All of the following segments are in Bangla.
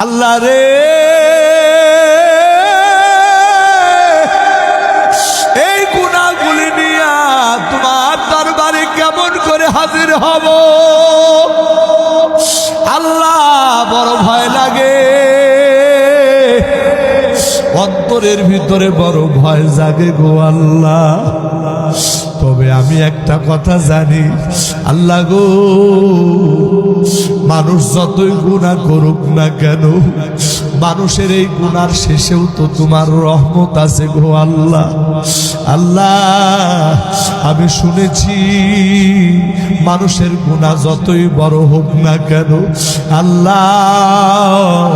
আল্লাহ রে, এই গুনাহগুলি নিয়া তোমার দরবারে কেমন করে হাজির হব আল্লাহ, বড় ভয় লাগে। অন্তরের ভিতরে বড় ভয় জাগে গো আল্লাহ। তবে আমি একটা কথা জানি আল্লাহ গো, মানুষ যতই গুনাহ করুক না কেন, মানুষের এই গুনার শেষেও তো তোমার রহমত আছে গো আল্লাহ। আল্লাহ আমি শুনেছি মানুষের গুনাহ যতই বড় হোক না কেন আল্লাহ,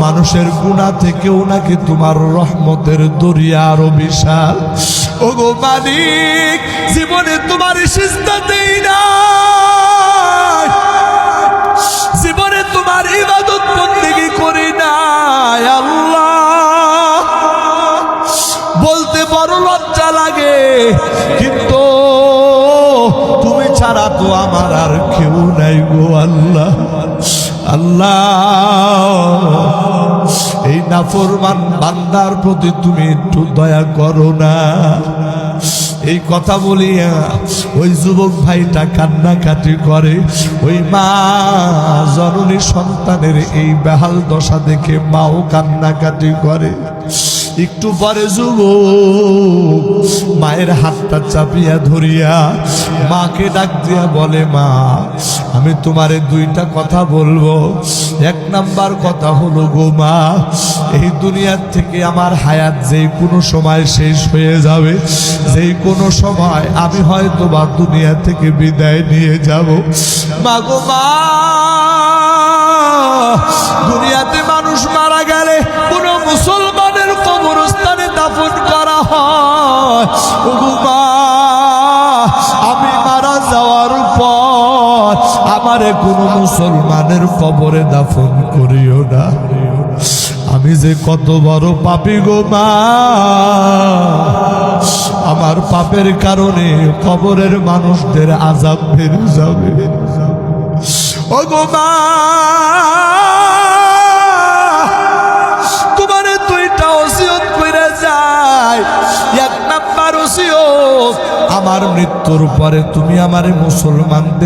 মানুষের গুনাহ থেকেও নাকি তোমার রহমতের দরিয়া আরো বিশাল। ওগো মালিক, জীবনে তোমার সিজদা দেই না, জীবনে তোমার ইবাদত বন্দেগী করি না আল্লাহ। বলতে বড় লজ্জা লাগে, কিন্তু তুমি ছাড়া তো আমার আর কেউ নাই গো আল্লাহ। আল্লাহ এই নাফরমান বান্দার প্রতি তুমি একটু দয়া করো না। এই কথা বলিয়া ওই যুবক ভাইটা কান্নাকাটি করে। ওই মা জননী সন্তানের এই বেহাল দশা দেখে মাও কান্নাকাটি করে। একটু পরে যুবক মায়ের হাতটা চাপিয়া ধরিয়া মাকে ডাক দিয়া বলে, মা আমি তোমারে দুইটা কথা বলবো। এক নাম্বার কথা হলো গো মা, এই দুনিয়ার থেকে আমার হায়াত যেই কোনো সময় শেষ হয়ে যাবে, যেই কোনো সময় আমি হয়তো বা দুনিয়া থেকে বিদায় নিয়ে যাব। মা গো মা, দুনিয়াতে মানুষ মারা গেলে কোনো মুসলমানের কবরস্থানে দাফন করা হয়। ও মা, আমি মারা যাওয়ার পর আমারে কোনো মুসলমানের কবরে দাফন করিও না। আমি যে কত বড় পাপী গো মা, আমার পাপের কারণে কবরের মানুষদের আযাব বেড়ে যাবে। ও গো মা, তোমারে দুইটা ওসিয়ত কইরা যায়। এক নাম্বার ওসিয়ত, আমার মৃত্যুর পরে তুমি আমারে মুসলমানদের